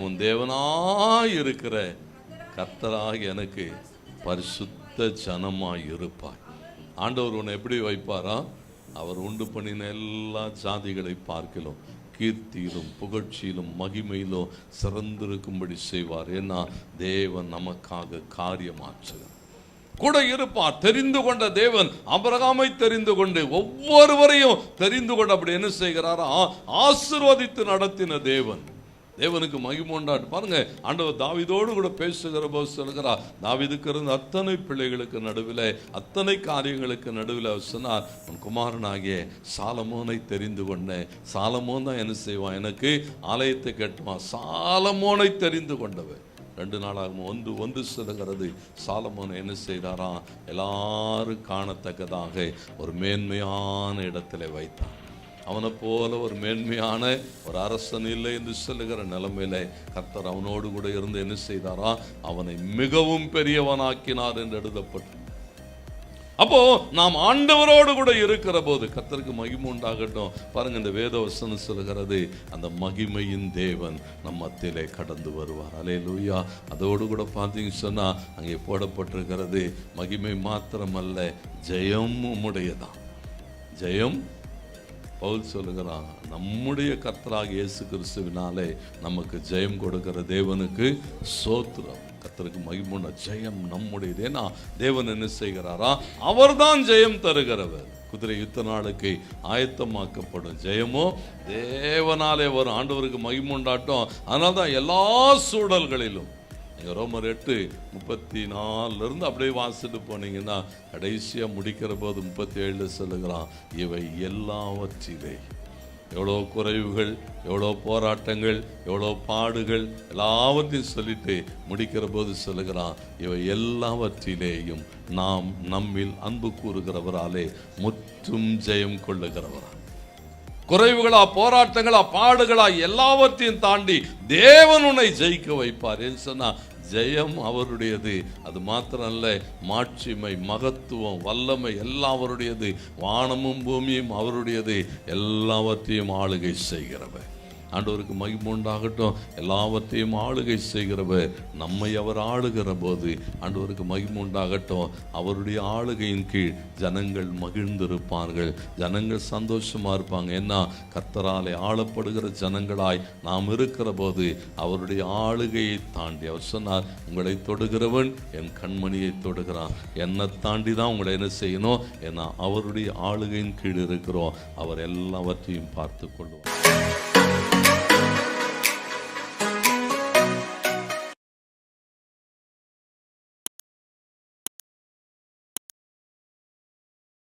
உன் தேவனாய் இருக்கிற கர்த்தராக எனக்கு பரிசுத்த ஜனமாய் இருப்பாய். ஆண்டவர் உன்னை எப்படி வைப்பாரா? அவர் உண்டு பண்ணின எல்லா ஜாதிகளை பார்க்கலாம் கீர்த்தியிலும் புகழ்ச்சியிலும் மகிமையிலும் சிறந்திருக்கும்படி செய்வார். ஏன்னா தேவன் நமக்காக காரியமாற்றுகிறார், கூட இருப்பார். தெரிந்து கொண்ட தேவன் ஆபிரகாமை தெரிந்து கொண்டு ஒவ்வொருவரையும் தெரிந்து கொண்டு அப்படி என்ன செய்கிறாரா? ஆசீர்வதித்து நடத்தின தேவன். தேவனுக்கு மகிமை உண்டாட்டு. பாருங்க, ஆண்டவர் தாவீதோடு கூட பேசுகிற போது சொல்கிறார், தாவீதுக்கு இருந்த அத்தனை பிள்ளைகளுக்கு நடுவில், அத்தனை காரியங்களுக்கு நடுவில் அவர் சொன்னார், உன் குமாரனாகிய சாலமோனை தெரிந்து கொண்டேன். சாலமோன் தான் என்ன செய்வான்? எனக்கு ஆலயத்தை கட்டுவான். சாலமோனை தெரிந்து கொண்டவர். 2 நாளாக ஒன்று சொல்லுகிறது, சாலமோன் என்ன செய்தாராம்? எல்லாரும் காணத்தக்கதாக ஒரு மேன்மையான இடத்துல வைத்தான். அவனை போல ஒரு மேன்மையான ஒரு அரசன் இல்லை என்று சொல்லுகிற நிலைமையில கர்த்தர் அவனோடு கூட இருந்து என்ன செய்தாரா? அவனை மிகவும் பெரியவனாக்கினார் என்று எழுதப்பட்டு. அப்போ நாம் ஆண்டவரோடு கூட இருக்கிற போது கர்த்தருக்கு மகிமை உண்டாகட்டும். பாருங்க, இந்த வேத வசனம் சொல்லுகிறது, அந்த மகிமையின் தேவன் நம் மத்தியிலே கடந்து வருவார். அல்லேலூயா. அதோடு கூட பார்த்தீங்கன்னு சொன்னா அங்கே போடப்பட்டிருக்கிறது, மகிமை மாத்திரமல்ல, ஜெயம் உம்முடையதான். ஜெயம் பவுல் சொல்லுகிறான், நம்முடைய கர்த்தராக இயேசு கிறிஸ்துவினாலே நமக்கு ஜெயம் கொடுக்கிற தேவனுக்கு ஸ்தோத்திரம். கர்த்தருக்கு மகிமை. ஜெயம் நம்முடையது. ஏன்னா தேவன் என்ன செய்கிறாரா? அவர்தான் ஜெயம் தருகிறவர். குதிரை யுத்த நாளுக்கு ஆயத்தமாக்கப்படும் ஜெயமோ தேவனாலே வரும். ஆண்டவருக்கு மகிமை உண்டாட்டும். அதனால தான் எல்லா சூழல்களிலும் நீங்கள் ரோமர் 8:34 அப்படியே வாசிட்டு போனீங்கன்னா கடைசியாக முடிக்கிற போது 37 சொல்லுகிறான், இவை எல்லாவற்றிலே எவ்வளோ குறைவுகள், எவ்வளோ போராட்டங்கள், எவ்வளோ பாடுகள் எல்லாவற்றையும் சொல்லிட்டு முடிக்கிற போது சொல்லுகிறான், இவை எல்லாவற்றிலேயும் நாம் நம்மில் அன்பு கூறுகிறவராலே முற்றும் ஜெயம் கொள்ளுகிறவரா. குறைவுகளா, போராட்டங்களா, பாடுகளா, எல்லாவற்றையும் தாண்டி தேவன் உன்னை ஜெயிக்க வைப்பார் என்று சொன்னா ஜெயம் அவருடையது. அது மாத்திரம் அல்ல, மாட்சிமை, மகத்துவம், வல்லமை எல்லாம் அவருடையது. வானமும் பூமியும் அவருடையது. எல்லாவற்றையும் ஆளுகை செய்கிறவர். ஆண்டவருக்கு மகிமை உண்டாகட்டும். எல்லாவற்றையும் ஆளுகை செய்கிறவர் நம்மை அவர் ஆளுகிற போது ஆண்டவருக்கு மகிமை உண்டாகட்டும். அவருடைய ஆளுகையின் கீழ் ஜனங்கள் மகிழ்ந்திருப்பார்கள், ஜனங்கள் சந்தோஷமா இருப்பாங்க. ஏன்னா கர்த்தராலே ஆளப்படுகிற ஜனங்களாய் நாம் இருக்கிற போது அவருடைய ஆளுகையை தாண்டி அவர் சொன்னார், உங்களை தொடுகிறவன் என் கண்மணியை தொடுகிறான். என்னை தாண்டி தான் உங்களை என்ன செய்யணும்? ஏன்னா அவருடைய ஆளுகையின் கீழ் இருக்கிறோம். அவர் எல்லாவற்றையும் பார்த்து கொள்வார்.